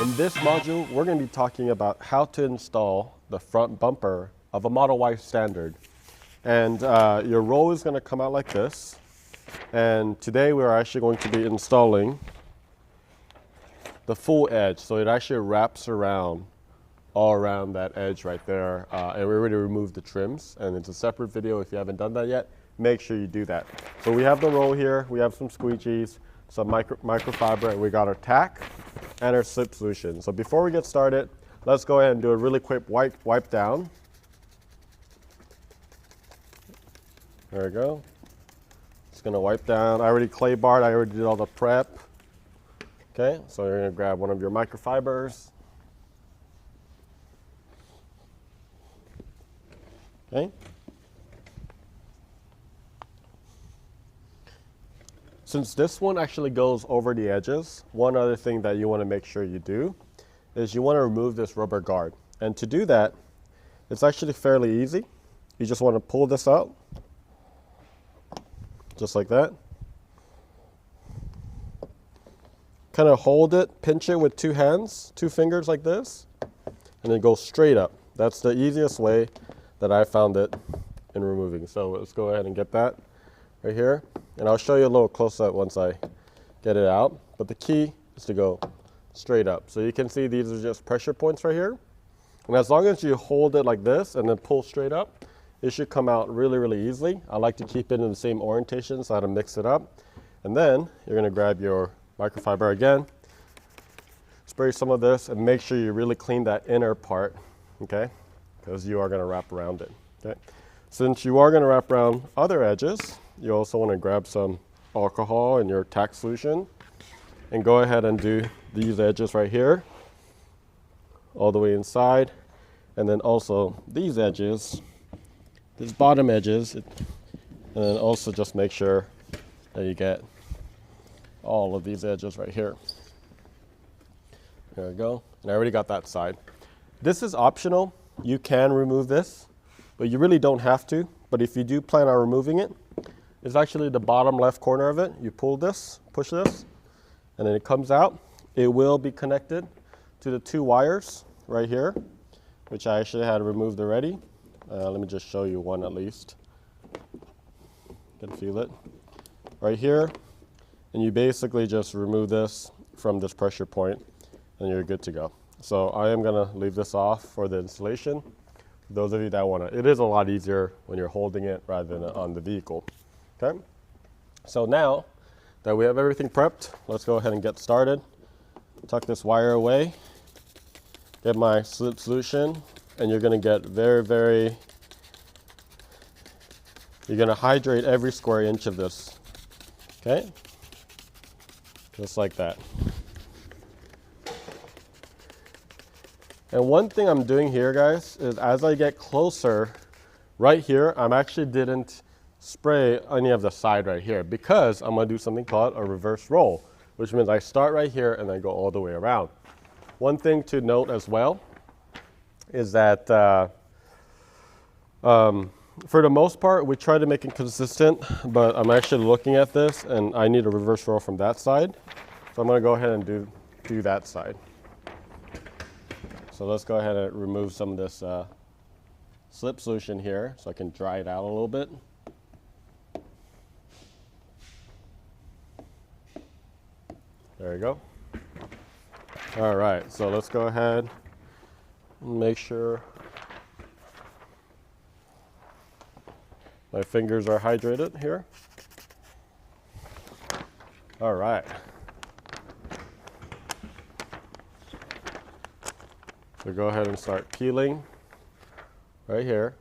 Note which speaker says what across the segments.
Speaker 1: In this module, we're going to be talking about how to install the front bumper of a Model Y Standard. And your roll is going to come out like this. And today we're actually going to be installing the full edge. So it actually wraps around, all around that edge right there. And we already removed the trims. And it's a separate video. If you haven't done that yet, make sure you do that. So we have the roll here. We have some squeegees, some microfiber, and we got our tack and our slip solution. So before we get started, let's go ahead and do a really quick wipe down. There we go. Just gonna wipe down. I already clay barred, I already did all the prep. Okay, so you're gonna grab one of your microfibers. Okay. Since this one actually goes over the edges, one other thing that you want to make sure you do is you want to remove this rubber guard. And to do that, it's actually fairly easy. You just want to pull this out, just like that. Kind of hold it, pinch it with two hands, two fingers like this, and then go straight up. That's the easiest way that I found it in removing. So let's go ahead and get that right here. And I'll show you a little close-up once I get it out. But the key is to go straight up. So you can see these are just pressure points right here. And as long as you hold it like this and then pull straight up, it should come out really, really easily. I like to keep it in the same orientation so I don't mix it up. And then you're going to grab your microfiber again, spray some of this, and make sure you really clean that inner part, okay? Because you are going to wrap around it, okay? Since you are going to wrap around other edges, you also want to grab some alcohol in your tack solution and go ahead and do these edges right here all the way inside, and then also these edges, these bottom edges, and then also just make sure that you get all of these edges right here. There we go. And I already got that side. This is optional. You can remove this, but you really don't have to. But if you do plan on removing it, it's actually the bottom left corner of it. You pull this, push this, and then it comes out. It will be connected to the two wires right here, which I actually had removed already. Let me just show you one at least. You can feel it right here. And you basically just remove this from this pressure point and you're good to go. So I am gonna leave this off for the installation. For those of you that wanna, it is a lot easier when you're holding it rather than on the vehicle. Okay, so now that we have everything prepped, let's go ahead and get started. Tuck this wire away, get my slip solution, and you're gonna get you're gonna hydrate every square inch of this, okay? Just like that. And one thing I'm doing here, guys, is as I get closer, right here, I'm actually didn't spray any of the side right here because I'm gonna do something called a reverse roll, which means I start right here and then go all the way around. One thing to note as well is that for the most part, we try to make it consistent, but I'm actually looking at this and I need a reverse roll from that side. So I'm gonna go ahead and do that side. So let's go ahead and remove some of this slip solution here so I can dry it out a little bit. There you go. All right, so let's go ahead and make sure my fingers are hydrated here. All right. So go ahead and start peeling right here.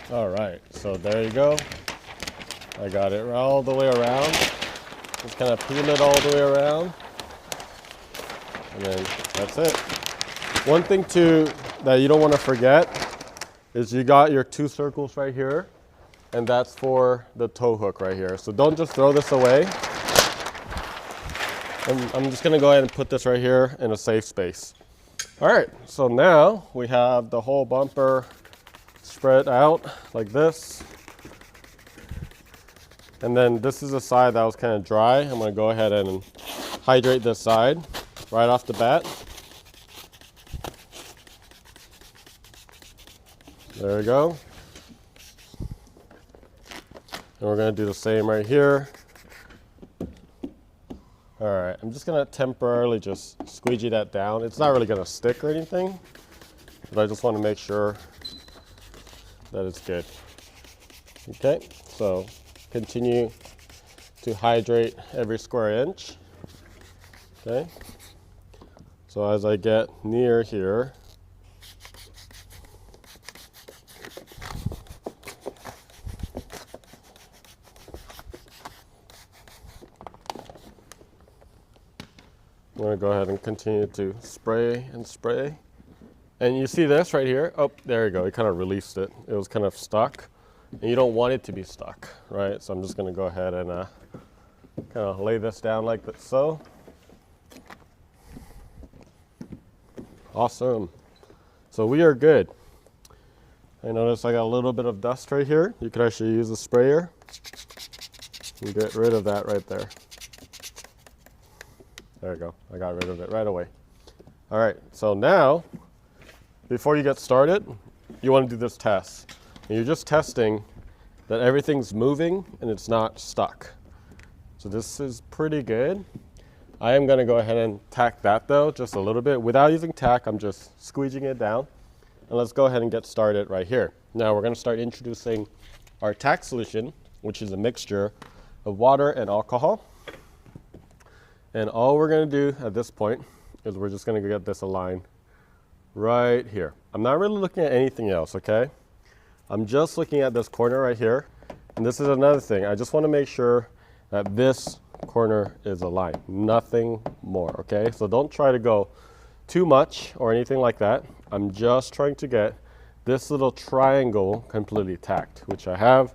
Speaker 1: All right, so there you go. I got it all the way around. Just kind of peel it all the way around. And then that's it. One thing too that you don't want to forget is you got your two circles right here. and that's for the tow hook right here. So don't just throw this away. I'm just gonna go ahead and put this right here in a safe space. All right, so now we have the whole bumper spread out like this. And then this is a side that was kind of dry. I'm gonna go ahead and hydrate this side right off the bat. There we go. And we're gonna do the same right here. All right, I'm just gonna temporarily just squeegee that down. It's not really gonna stick or anything, but I just wanna make sure that it's good. Okay, so continue to hydrate every square inch. Okay, so as I get near here, I'm going to go ahead and continue to spray and spray. And you see this right here? Oh, there you go. It kind of released it. It was kind of stuck. And you don't want it to be stuck, right? So I'm just going to go ahead and kind of lay this down like this, so. Awesome. So we are good. I notice I got a little bit of dust right here. You could actually use a sprayer and get rid of that right there. There we go. I got rid of it right away. All right, so now, before you get started, you want to do this test. And you're just testing that everything's moving and it's not stuck. So this is pretty good. I am going to go ahead and tack that though, just a little bit. Without using tack, I'm just squeegeeing it down. And let's go ahead and get started right here. Now we're going to start introducing our tack solution, which is a mixture of water and alcohol. And all we're going to do at this point is we're just going to get this aligned right here. I'm not really looking at anything else, okay? I'm just looking at this corner right here. And this is another thing. I just want to make sure that this corner is aligned, nothing more, okay? So don't try to go too much or anything like that. I'm just trying to get this little triangle completely tacked, which I have.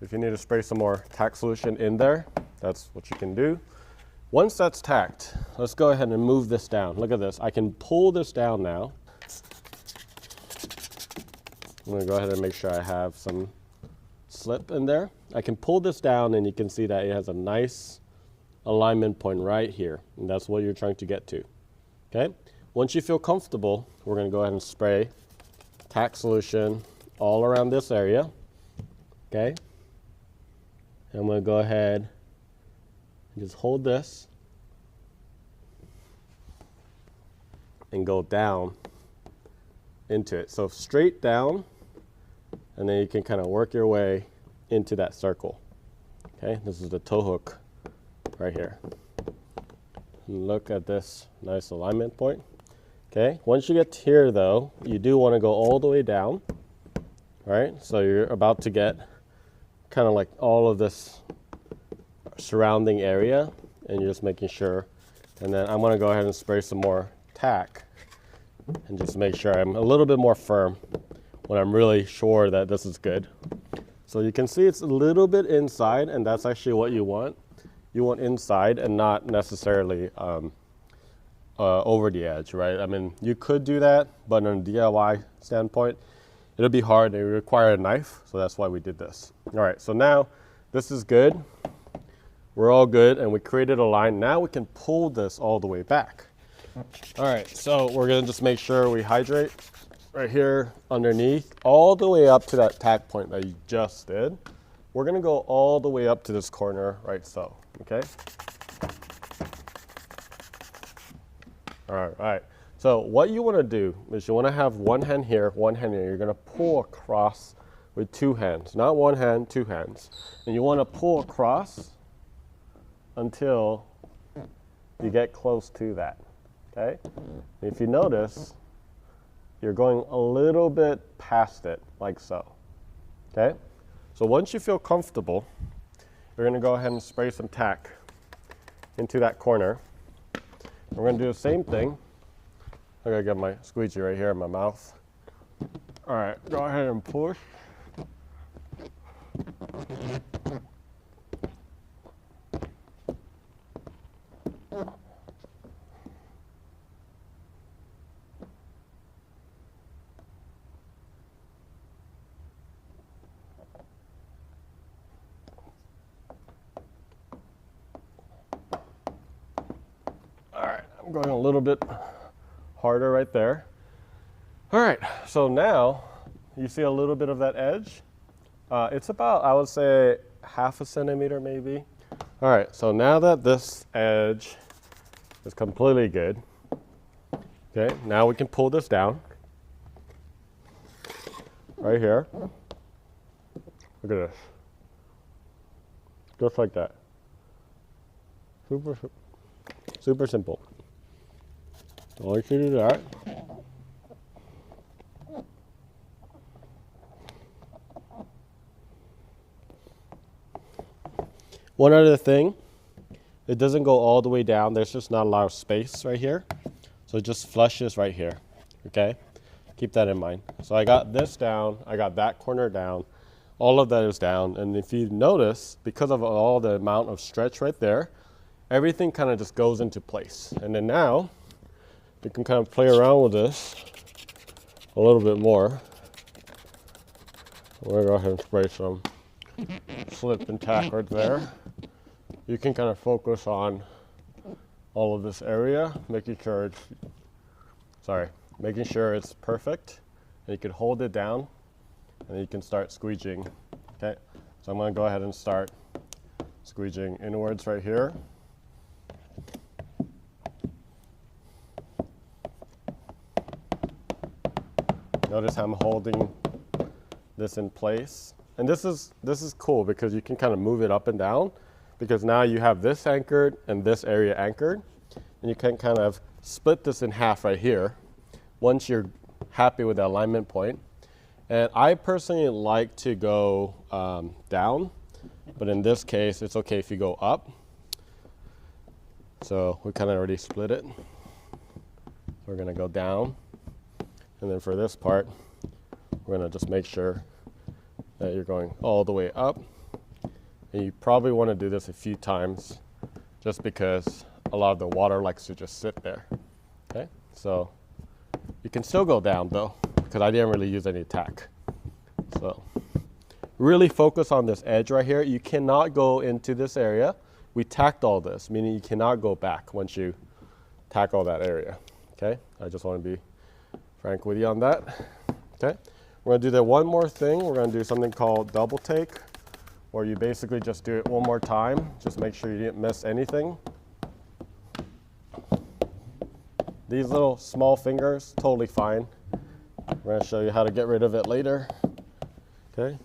Speaker 1: If you need to spray some more tack solution in there, that's what you can do. Once that's tacked, let's go ahead and move this down. Look at this. I can pull this down now. I'm going to go ahead and make sure I have some slip in there. I can pull this down and you can see that it has a nice alignment point right here. And that's what you're trying to get to. Okay? Once you feel comfortable, we're going to go ahead and spray tack solution all around this area. Okay? And I'm going to go ahead and just hold this and go down into it. So straight down, and then you can kind of work your way into that circle. Okay, this is the tow hook right here. And look at this nice alignment point. Okay, once you get here though, you do want to go all the way down, right? So you're about to get kind of like all of this surrounding area, and you're just making sure. And then I'm going to go ahead and spray some more tack and just make sure I'm a little bit more firm when I'm really sure that this is good. So you can see it's a little bit inside, and that's actually what you want. You want inside and not necessarily over the edge, right? I mean, you could do that, but on a DIY standpoint, it'll be hard. It would require a knife, so that's why we did this. All right, so now this is good. We're all good, and we created a line. Now we can pull this all the way back. All right, so we're gonna just make sure we hydrate right here underneath, all the way up to that tack point that you just did. We're gonna go all the way up to this corner, right so, okay? All right, so what you wanna do is you wanna have one hand here, one hand here. You're gonna pull across with two hands, not one hand, two hands. And you wanna pull across until you get close to that, okay? If you notice, you're going a little bit past it, like so, okay? So once you feel comfortable, you're gonna go ahead and spray some tack into that corner. We're gonna do the same thing. I gotta get my squeegee right here in my mouth. All right, go ahead and push. All right, I'm going a little bit harder right there. All right, so now you see a little bit of that edge. It's about, I would say, 1/2 centimeter maybe. All right, so now that this edge is completely good, okay, now we can pull this down right here. Look at this. Just like that. Super simple. All you can do that. One other thing, it doesn't go all the way down. There's just not a lot of space right here. So it just flushes right here, okay? Keep that in mind. So I got this down, I got that corner down, all of that is down. And if you notice, because of all the amount of stretch right there, everything kind of just goes into place. And then now, you can kind of play around with this a little bit more. I'm gonna go ahead and spray some slip and tack right there. You can kind of focus on all of this area, making sure it's perfect. And you can hold it down, and you can start squeegeeing. Okay, so I'm gonna go ahead and start squeegeeing inwards right here. Notice how I'm holding this in place. And this is cool because you can kind of move it up and down, because now you have this anchored and this area anchored, and you can kind of split this in half right here once you're happy with the alignment point. And I personally like to go down, but in this case it's okay if you go up. So we kind of already split it. We're gonna go down, and then for this part we're gonna just make sure that you're going all the way up. And you probably want to do this a few times just because a lot of the water likes to just sit there. Okay, so you can still go down though, because I didn't really use any tack. So really focus on this edge right here. You cannot go into this area. We tacked all this, meaning you cannot go back once you tack all that area. Okay, I just want to be frank with you on that. Okay. We're going to do that one more thing. We're going to do something called double take, where you basically just do it one more time. Just make sure you didn't miss anything. These little small fingers, totally fine. We're going to show you how to get rid of it later. Okay.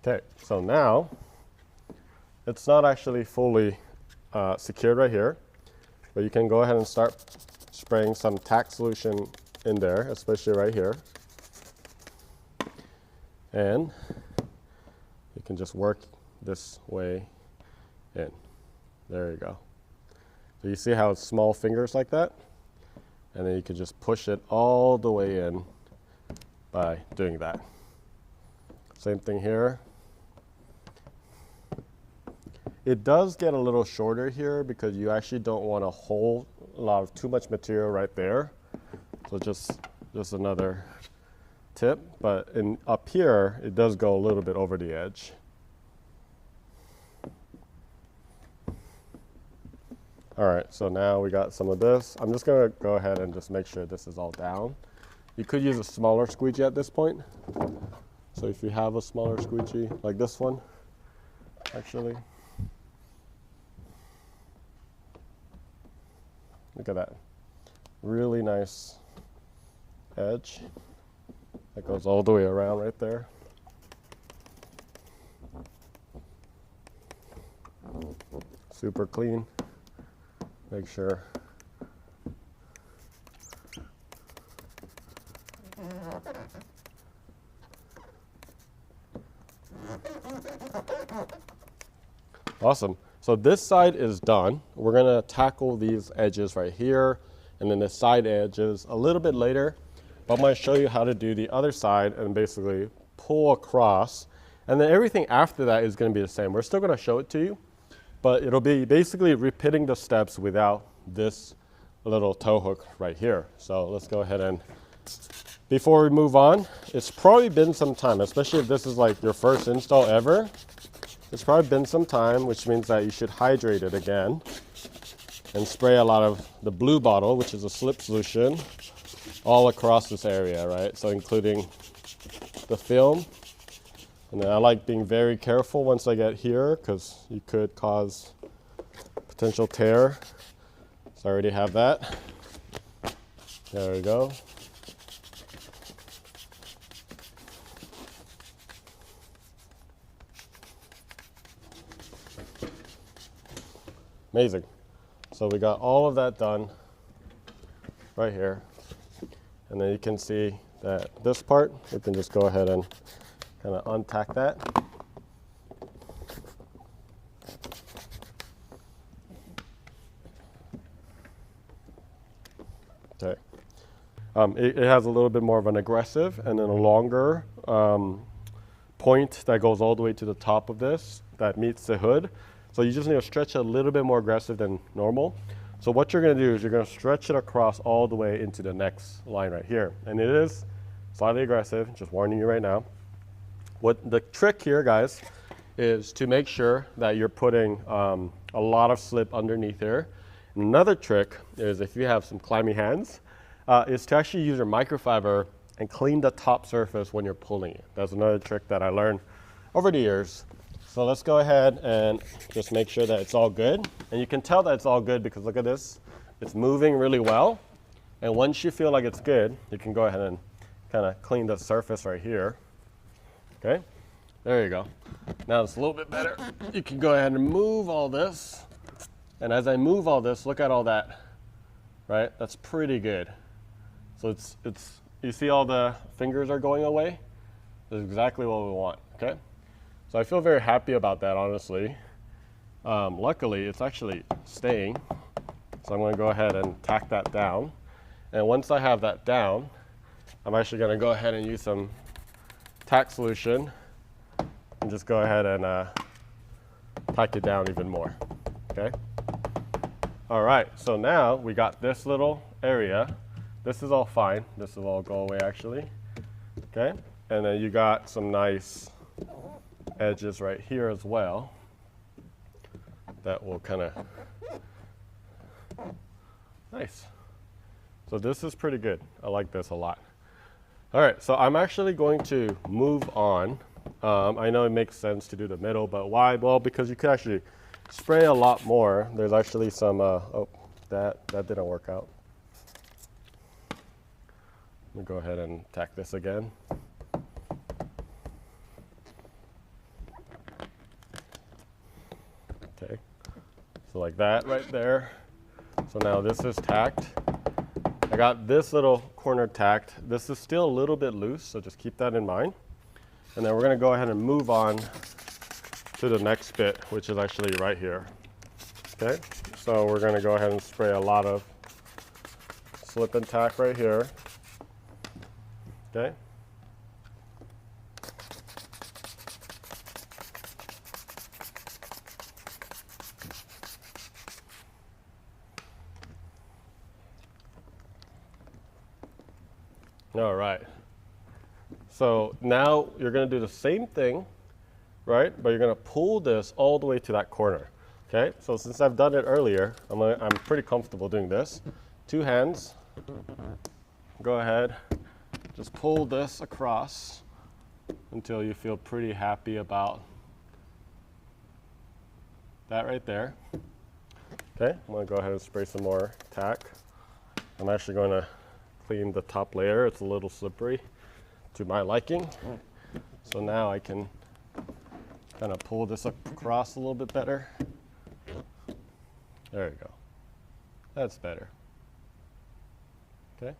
Speaker 1: Okay, so now it's not actually fully secured right here, but you can go ahead and start spraying some tack solution in there, especially right here. And you can just work this way in. There you go. So you see how it's small fingers like that? And then you can just push it all the way in by doing that. Same thing here. It does get a little shorter here because you actually don't want to hold a lot of too much material right there. So just another tip, but up here it does go a little bit over the edge. All right, so now we got some of this. I'm just gonna go ahead and just make sure this is all down. You could use a smaller squeegee at this point. So if you have a smaller squeegee, like this one, actually. Look at that. Really nice edge. That goes all the way around right there. Super clean. Make sure. Awesome. So this side is done. We're gonna tackle these edges right here and then the side edges a little bit later. But I'm gonna show you how to do the other side and basically pull across. And then everything after that is gonna be the same. We're still gonna show it to you, but it'll be basically repeating the steps without this little tow hook right here. So let's go ahead and, before we move on, it's probably been some time, especially if this is like your first install ever. It's probably been some time, which means that you should hydrate it again and spray a lot of the blue bottle, which is a slip solution, all across this area, right? So including the film. And then I like being very careful once I get here because you could cause potential tear. So I already have that. There we go. Amazing. So we got all of that done right here. And then you can see that this part, we can just go ahead and kind of untack that. Okay. It has a little bit more of an aggressive and then a longer point that goes all the way to the top of this that meets the hood. So you just need to stretch it a little bit more aggressive than normal. So what you're going to do is you're going to stretch it across all the way into the next line right here. And it is slightly aggressive, just warning you right now. What the trick here, guys, is to make sure that you're putting a lot of slip underneath here. Another trick is, if you have some clammy hands, is to actually use your microfiber and clean the top surface when you're pulling it. That's another trick that I learned over the years. So let's go ahead and just make sure that it's all good. And you can tell that it's all good because look at this. It's moving really well. And once you feel like it's good, you can go ahead and kind of clean the surface right here. Okay, there you go. Now it's a little bit better. You can go ahead and move all this. And as I move all this, look at all that, right? That's pretty good. So you see all the fingers are going away? That's exactly what we want, okay? So I feel very happy about that, honestly. Luckily, it's actually staying. So I'm gonna go ahead and tack that down. And once I have that down, I'm actually gonna go ahead and use some tack solution and just go ahead and tack it down even more, okay? All right, so now we got this little area. This is all fine. This will all go away actually, okay? And then you got some nice edges right here as well that will kind of, nice. So this is pretty good. I like this a lot. All right, so I'm actually going to move on. I know it makes sense to do the middle, but why? Well, because you could actually spray a lot more. There's actually some, oh, that didn't work out. Let me go ahead and tack this again. Okay, so like that right there. So now this is tacked. I got this little corner tacked. This is still a little bit loose, so just keep that in mind. And then we're gonna go ahead and move on to the next bit, which is actually right here. Okay, so we're gonna go ahead and spray a lot of slip and tack right here. Okay. All right. So now you're going to do the same thing, right? But you're going to pull this all the way to that corner. Okay. So since I've done it earlier, I'm pretty comfortable doing this. Two hands. Go ahead. Just pull this across until you feel pretty happy about that right there. Okay. I'm going to go ahead and spray some more tack. I'm actually going to clean the top layer. It's a little slippery to my liking. So now I can kind of pull this across a little bit better. There you go. That's better. Okay.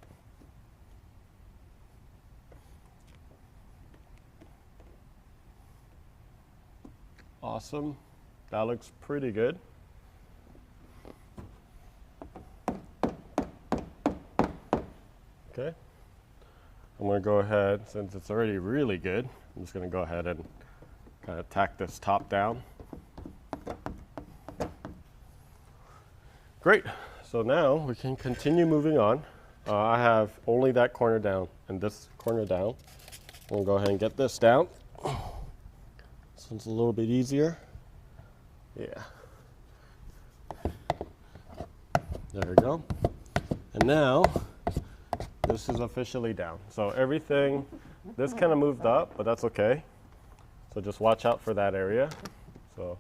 Speaker 1: Awesome. That looks pretty good. Okay. I'm going to go ahead, since it's already really good, I'm just going to go ahead and kind of tack this top down. Great. So now we can continue moving on. I have only that corner down and this corner down. We'll go ahead and get this down. This one's a little bit easier. Yeah. There we go. And now this is officially down. So everything, this kind of moved up, but that's okay. So just watch out for that area. So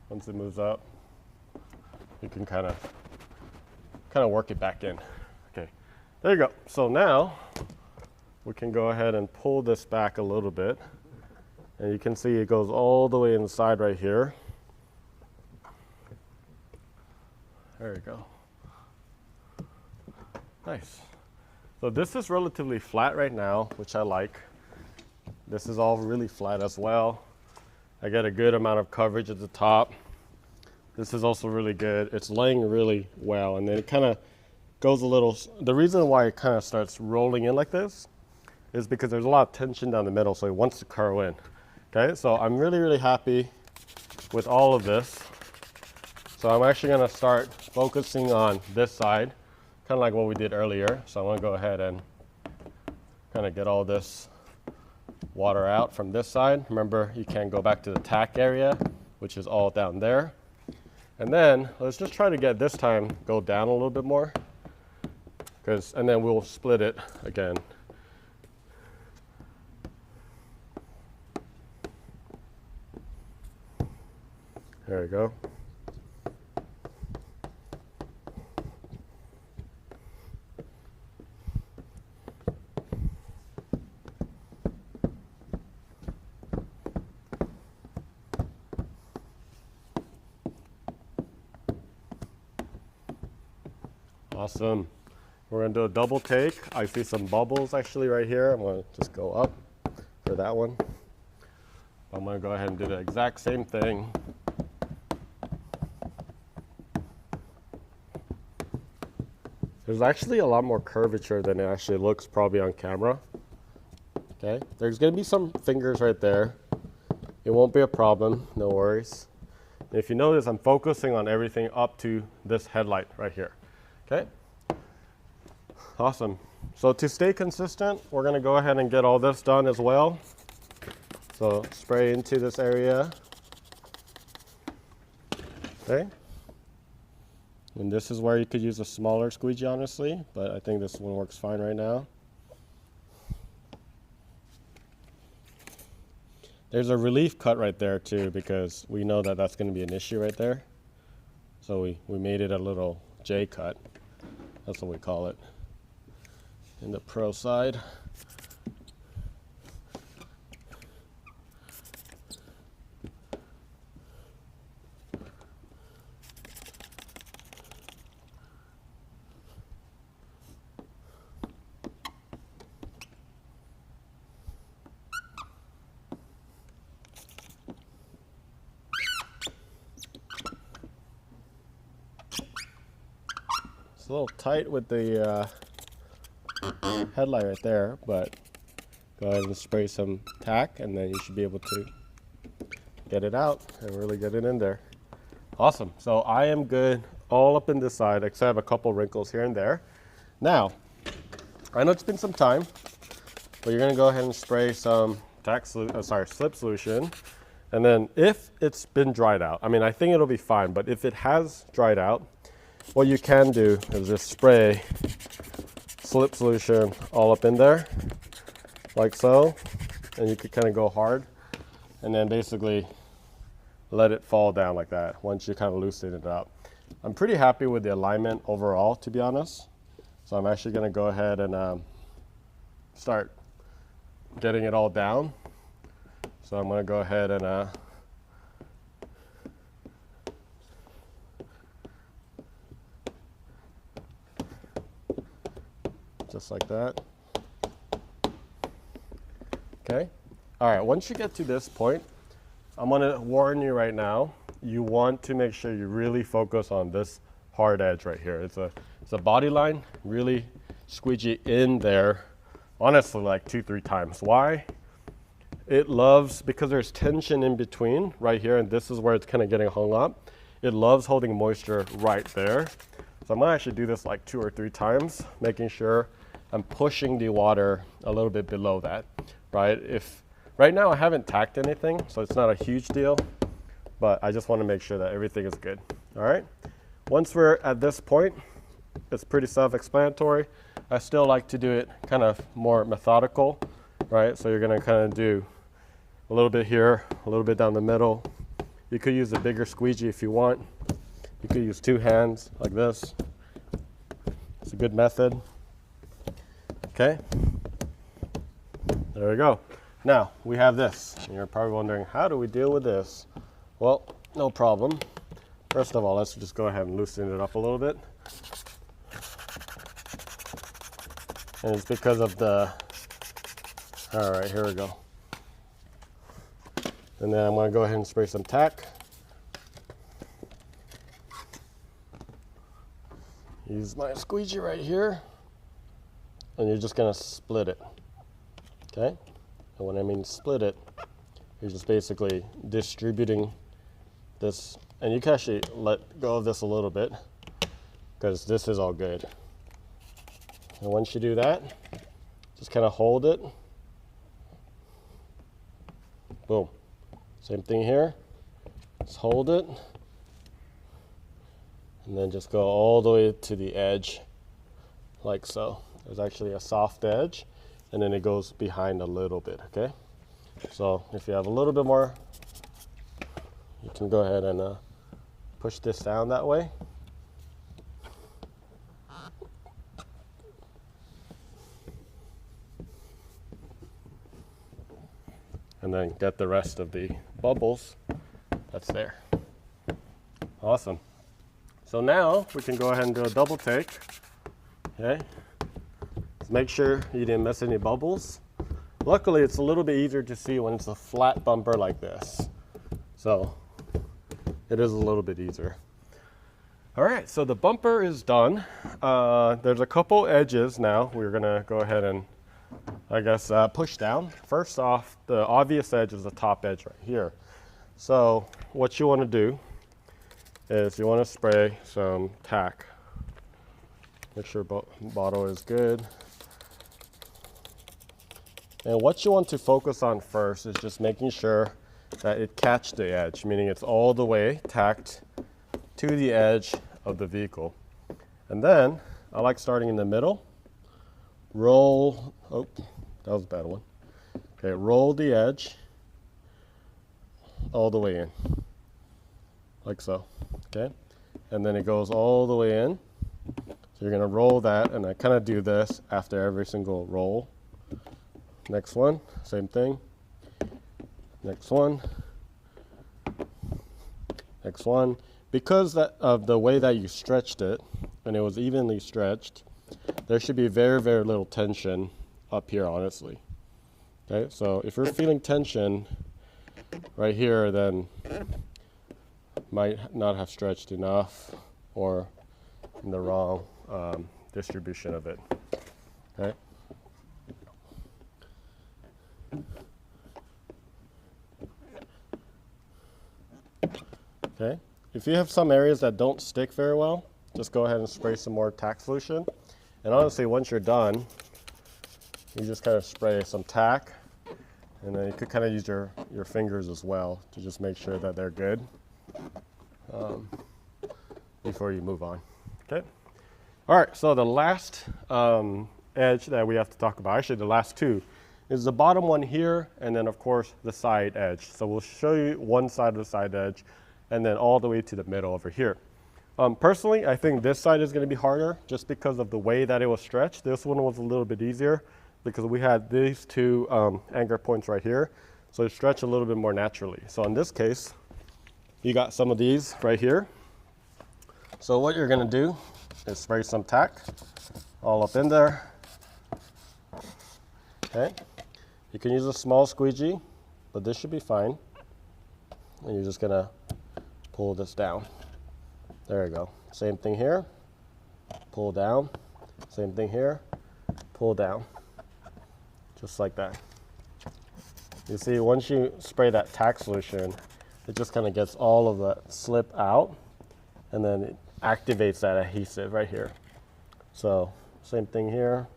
Speaker 1: once it moves up, you can kind of work it back in. Okay, there you go. So now we can go ahead and pull this back a little bit. And you can see it goes all the way inside right here. There you go. Nice. So this is relatively flat right now, which I like. This is all really flat as well. I get a good amount of coverage at the top. This is also really good. It's laying really well, and then it kind of goes a little, the reason why it kind of starts rolling in like this is because there's a lot of tension down the middle, so it wants to curl in. Okay, so I'm really, really happy with all of this. So I'm actually gonna start focusing on this side, kind of like what we did earlier. So I'm gonna go ahead and kind of get all this water out from this side. Remember, you can go back to the tack area, which is all down there. And then let's just try to get this time go down a little bit more, and then we'll split it again. There we go. Awesome. We're going to do a double take. I see some bubbles actually right here. I'm going to just go up for that one. I'm going to go ahead and do the exact same thing. There's actually a lot more curvature than it actually looks probably on camera. Okay, there's going to be some fingers right there. It won't be a problem, no worries. And if you notice, I'm focusing on everything up to this headlight right here. Okay, awesome. So to stay consistent, we're going to go ahead and get all this done as well. So spray into this area. Okay. And this is where you could use a smaller squeegee, honestly, but I think this one works fine right now. There's a relief cut right there too, because we know that that's going to be an issue right there. So we made it a little J cut. That's what we call it in the pro side. It's a little tight with the headlight right there, but go ahead and spray some tack and then you should be able to get it out and really get it in there. Awesome. So I am good all up in this side, except I have a couple wrinkles here and there. Now, I know it's been some time, but you're going to go ahead and spray some slip solution. And then if it's been dried out, I mean, I think it'll be fine, but if it has dried out, what you can do is just spray slip solution all up in there, like so, and you could kind of go hard, and then basically let it fall down like that once you kind of loosen it up. I'm pretty happy with the alignment overall, to be honest. So I'm actually going to go ahead and start getting it all down. So I'm going to go ahead and just like that. Okay. All right. Once you get to this point, I'm going to warn you right now, you want to make sure you really focus on this hard edge right here. It's a body line, really squeegee in there, honestly like 2-3 times. Why? It loves, because there's tension in between right here, and this is where it's kind of getting hung up. It loves holding moisture right there. So I'm gonna actually do this like 2 or 3 times, making sure I'm pushing the water a little bit below that, right? Right now I haven't tacked anything, so it's not a huge deal, but I just wanna make sure that everything is good, all right? Once we're at this point, it's pretty self-explanatory. I still like to do it kind of more methodical, right? So you're gonna kind of do a little bit here, a little bit down the middle. You could use a bigger squeegee if you want. You could use 2 hands like this. It's a good method. Okay, there we go. Now we have this. And you're probably wondering, how do we deal with this? Well, no problem. First of all, let's just go ahead and loosen it up a little bit. And it's because of the, all right, here we go. And then I'm gonna go ahead and spray some tack. Use my squeegee right here. And you're just gonna split it, okay? And when I mean split it, you're just basically distributing this, and you can actually let go of this a little bit because this is all good. And once you do that, just kind of hold it. Boom. Same thing here. Just hold it. And then just go all the way to the edge, like so. There's actually a soft edge, and then it goes behind a little bit, okay? So if you have a little bit more, you can go ahead and push this down that way. And then get the rest of the bubbles that's there. Awesome. So now we can go ahead and do a double take, okay? Make sure you didn't miss any bubbles. Luckily, it's a little bit easier to see when it's a flat bumper like this. So it is a little bit easier. All right, so the bumper is done. There's a couple edges now. We're gonna go ahead and, I guess, push down. First off, the obvious edge is the top edge right here. So what you wanna do is you wanna spray some tack. Make sure bottle is good. And what you want to focus on first is just making sure that it catches the edge, meaning it's all the way tacked to the edge of the vehicle. And then I like starting in the middle. Roll, oh, that was a bad one. Okay, roll the edge all the way in, like so, okay? And then it goes all the way in. So you're gonna roll that, and I kind of do this after every single roll. Next one, same thing. Next one. Next one. Because of the way that you stretched it, and it was evenly stretched, there should be very, very little tension up here, honestly. Okay, so if you're feeling tension right here, then might not have stretched enough or in the wrong distribution of it. Okay. Okay, if you have some areas that don't stick very well, just go ahead and spray some more tack solution. And honestly, once you're done, you just kind of spray some tack, and then you could kind of use your fingers as well to just make sure that they're good before you move on. Okay. All right, so the last edge that we have to talk about, actually the last two, is the bottom one here, and then of course the side edge. So we'll show you one side of the side edge, and then all the way to the middle over here. Personally, I think this side is going to be harder just because of the way that it was stretched. This one was a little bit easier because we had these two anchor points right here, so it stretched a little bit more naturally. So in this case, you got some of these right here. So what you're going to do is spray some tack all up in there. Okay, you can use a small squeegee, but this should be fine. And you're just gonna pull this down. There you go. Same thing here, pull down. Same thing here, pull down. Just like that. You see, once you spray that tack solution, it just kind of gets all of the slip out, and then it activates that adhesive right here. So same thing here.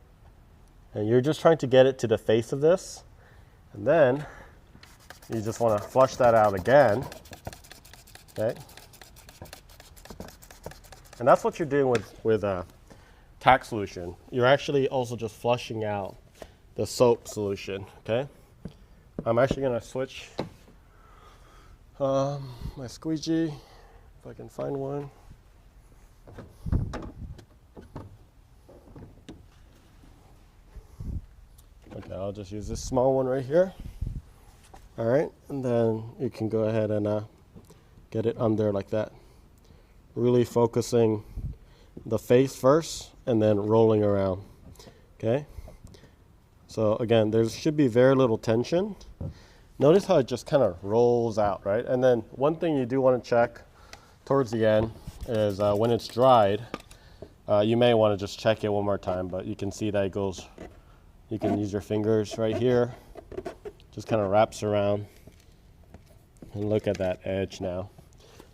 Speaker 1: And you're just trying to get it to the face of this, and then you just want to flush that out again, okay? And that's what you're doing with tack solution. You're actually also just flushing out the soap solution, okay? I'm actually gonna switch my squeegee, if I can find one. Okay, I'll just use this small one right here. All right, and then you can go ahead and get it under like that. Really focusing the face first and then rolling around, okay? So again, there should be very little tension. Notice how it just kind of rolls out, right? And then one thing you do want to check towards the end is when it's dried, you may want to just check it one more time, but you can see that it goes, you can use your fingers right here, just kind of wraps around, and look at that edge now.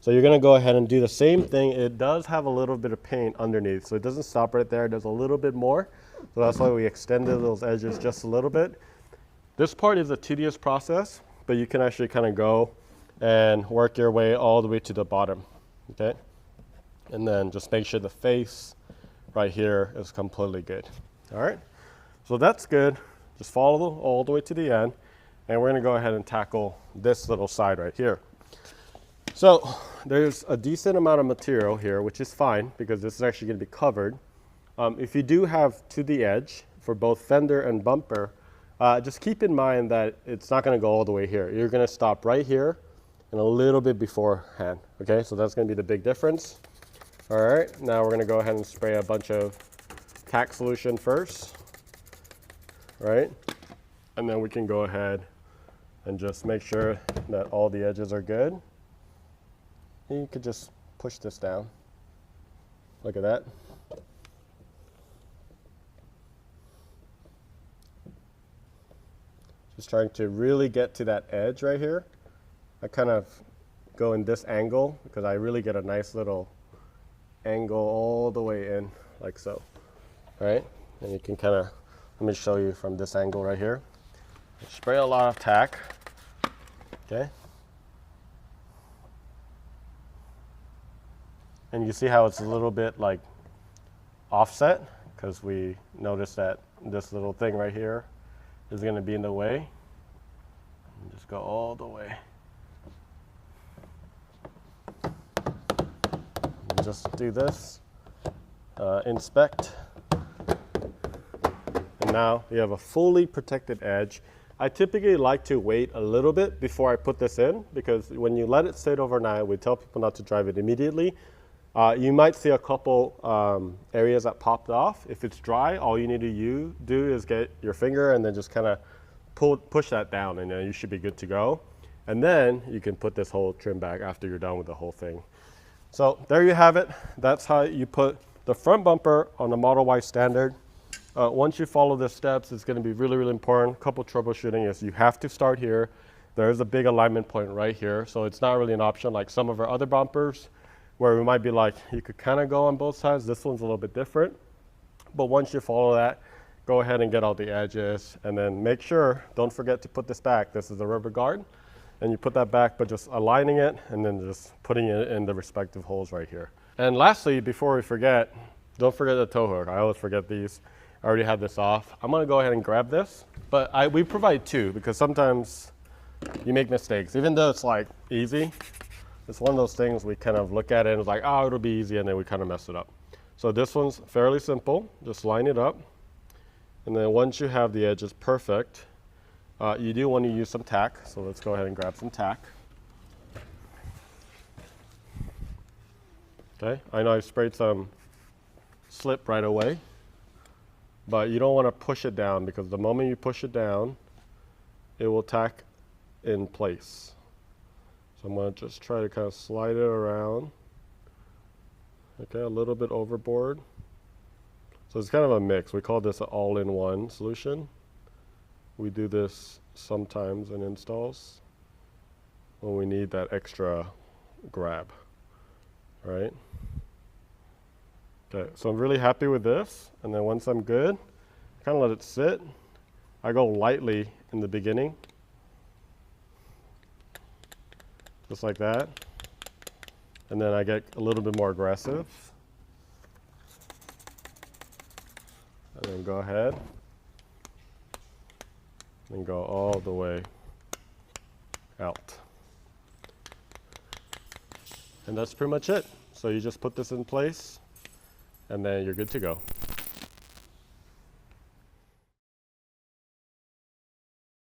Speaker 1: So you're going to go ahead and do the same thing. It does have a little bit of paint underneath, so it doesn't stop right there. It does a little bit more. So that's why we extended those edges just a little bit. This part is a tedious process, but you can actually kind of go and work your way all the way to the bottom, okay? And then just make sure the face right here is completely good. All right, so that's good. Just follow all the way to the end, and we're gonna go ahead and tackle this little side right here. So there's a decent amount of material here, which is fine because this is actually going to be covered. If you do have to the edge for both fender and bumper, just keep in mind that it's not going to go all the way here. You're going to stop right here and a little bit beforehand. Okay, so that's going to be the big difference. All right, now we're going to go ahead and spray a bunch of tack solution first, right? And then we can go ahead and just make sure that all the edges are good. You could just push this down. Look at that. Just trying to really get to that edge right here. I kind of go in this angle because I really get a nice little angle all the way in, like so. All right, and you can kind of, let me show you from this angle right here. Spray a lot of tack, okay? And you see how it's a little bit like offset because we noticed that this little thing right here is going to be in the way. And just go all the way. And just do this, inspect. And now you have a fully protected edge. I typically like to wait a little bit before I put this in because when you let it sit overnight, we tell people not to drive it immediately. You might see a couple areas that popped off. If it's dry, all you need to do is get your finger and then just kind of push that down, and then you should be good to go. And then you can put this whole trim back after you're done with the whole thing. So there you have it. That's how you put the front bumper on the Model Y standard. Once you follow the steps, it's going to be really, really important. A couple troubleshooting is you have to start here. There's a big alignment point right here, so it's not really an option like some of our other bumpers, where we might be like, you could kind of go on both sides. This one's a little bit different. But once you follow that, go ahead and get all the edges, and then make sure, don't forget to put this back. This is a rubber guard, and you put that back, but just aligning it, and then just putting it in the respective holes right here. And lastly, before we forget, don't forget the tow hook. I always forget these. I already had this off. I'm gonna go ahead and grab this, but we provide two because sometimes you make mistakes. Even though it's like easy, it's one of those things we kind of look at it and it's like, oh, it'll be easy, and then we kind of mess it up. So this one's fairly simple. Just line it up. And then once you have the edges perfect, you do want to use some tack. So let's go ahead and grab some tack. Okay, I know I sprayed some slip right away, but you don't want to push it down because the moment you push it down, it will tack in place. So I'm going to just try to kind of slide it around. Okay, a little bit overboard. So it's kind of a mix. We call this an all-in-one solution. We do this sometimes in installs when we need that extra grab, right? Okay, so I'm really happy with this. And then once I'm good, kind of let it sit. I go lightly in the beginning, just like that. And then I get a little bit more aggressive. And then go ahead and go all the way out. And that's pretty much it. So you just put this in place and then you're good to go.